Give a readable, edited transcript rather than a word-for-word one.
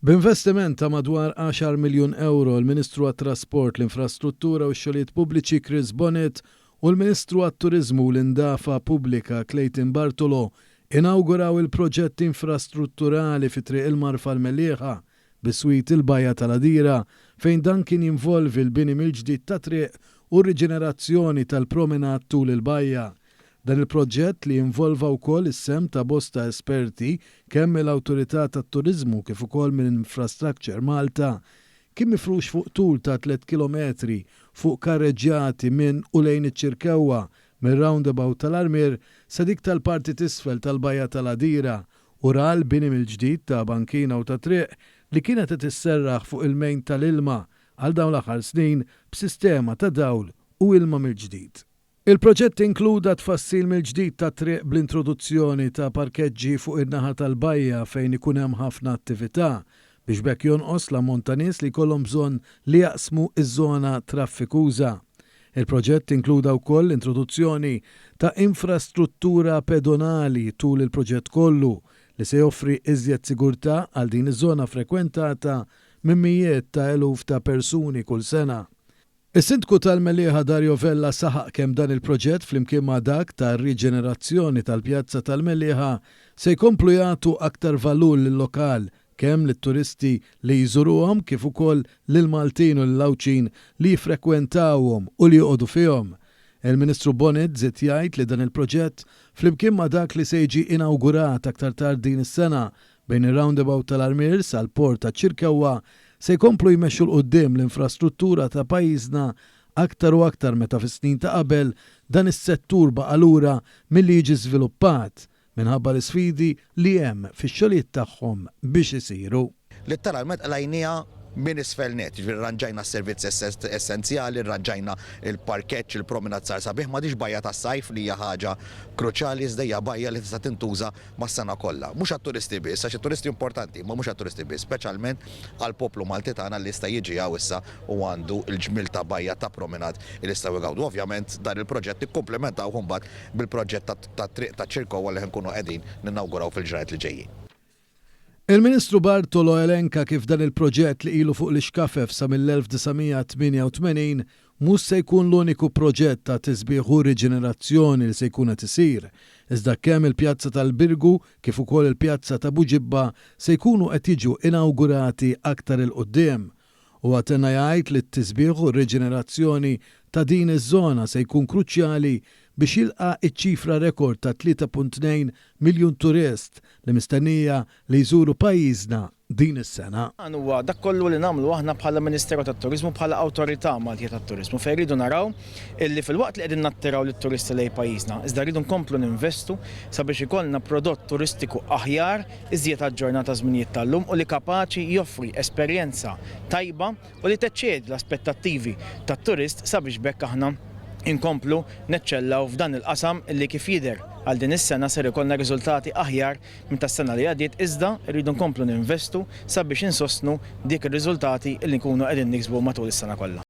B'investiment ta' madwar 10 miljun euro l-Ministru għat-Trasport, l-Infrastruttura u x-Xogħlijiet Pubbliċi Chris Bonnet u l-Ministru għat-Turiżmu u l-Indafa Pubblika Clayton Bartolo inawguraw il-proġett infrastrutturali fi triq il-Marfa l-Mellieħa bis-swit il-Bajja tal-Għadira fejn dan kien jinvolvi l-bini mill-ġdid ta' triq u r-riġenerazzjoni tal-promenad tul il-Bajja. Dan il-proġett li jinvolva wkoll is-sem ta' bosta esperti kemm mill-Awtorità tat-Turiżmu kif ukoll mill-Infrastructure Malta kien mifrux fuq tul ta' 3 kilometri fuq karreġġjati minn u lejn iċ-Ċirkewwa mir-roundabout tal-Armier sa dik tal-parti t'isfel tal-Bajja tal-Għadira u ra l-bini mill-ġdid ta' bankina u ta' triq li kienet qed isserraħ fuq il-mejn tal-ilma għal dawn l-aħħar snin b'sistema ta' dawl u ilma mill-ġdid. Il-proġett inkluda tfassil mill-ġdid ta' triq bl-introduzzjoni ta' parkeġġi fuq in-naħa tal-Bajja fejn ikun hemm ħafna attività biex bekk jonqos l-ammont ta' nies li jkollhom bżonn li jaqsmu iż-żona traffikuża. Il-proġett inkluda wkoll l-introduzzjoni ta' infrastruttura pedonali tul il-proġett kollu li se joffri iżjed sigurtà għal din iż-żona frekwentata minn mijiet ta' eluf ta' persuni kull sena. Is-Sindku tal-Mellieħa Dario Vella saħaq kemm dan il-proġett flimkien ma' dak tar-riġenerazzjoni tal-Pjazza tal-Mellieħa se jkomplu jagħtu aktar valur lil-lokal kemm lit-turisti li jżuruhom kif ukoll lil-Maltin u l-Lawċin li jiffrekwentawhom u li joqogħdu fihom. Il-Ministru Bonnet żied jgħid li dan il-proġett flimkien ma' dak li se jiġi inawgurat aktar tard din is-sena bejn ir-roundabout tal-Armier sal-port ta' Ċirkewwa se jkomplu jmexxu l-qudiem l-infrastruttura ta' pajjiżna aktar u aktar meta fis-snin ta' qabel dan is-settur baqa' lura milli jiġi żviluppat minħabba l-isfidi li hemm fix-xogħlijiet tagħhom biex isiru. Letteralment qlajnija minn isfel net, rranġajna s-servizzi essenzjali, rranġajna il-parkeġġ, il-promenad sar sabiħ ma diġ bajja tas-sajf li hija ħaġa kruċjali iżda hija bajja li tista' tintuża mas-sena kollha. Mhux għat-turisti biss, għax it-turisti importanti, ma mhux għat-turisti biss, speċjalment għall-poplu Malti tagħna li jista' jiġi hawn issa u għandu l-ġmil ta' bajja ta' promenad li jistgħu jgawdu. Ovvjament dan il-proġett ikkumplementaw mbagħad bil-proġett ta' triq ta' Ċirkewwa li nkunu qegħdin ninnawguraw fil-ġranet li ġejjin. Il-Ministru Bartolo elenka kif dan il-proġett li ilu fuq l-ixkafef sa mill-1988 mhux se jkun l-uniku proġett ta' tisbieħ u riġenerazzjoni li se jkun qed isir. Iżda kemm il-Pjazza tal-Birgu kif ukoll il-Pjazza ta' Buġibba se jkunu qed jiġu inawgurati aktar il qudiem. U għatenna jgħid li t-tisbieħ u riġenerazzjoni ta' din iż-żona se jkun kruċjali biex jilqa' iċ-ċifra rekord ta' 3.2 miljun turist li mistennija li jżuru pajjiżna din is-sena. Huwa dak kollu li nagħmlu aħna bħala Ministeru tat-Turiżmu bħala Awtorità Maltija tat-Turiżmu fejn rridu naraw illi filwaqt li qegħdin nattiraw lit-turisti lejn pajjiżna iżda rridu nkomplu ninvestu sabiex ikollna prodott turistiku aħjar iżjed għall-ġurnata żminijiet tal-lum u li kapaċi joffri esperjenza tajba u li teċċedi l-aspettattivi tat-turist sabiex bekk aħna inkomplu neċċellaw f'dan il-qasam illi kif jidher għal din is-sena ser ikollna riżultati aħjar minn tas-sena li għaddiet iżda rridu nkomplu ninvestu sabiex insostnu dik ir-riżultati illi nkunu qegħdin niksbu matul is-sena kollha.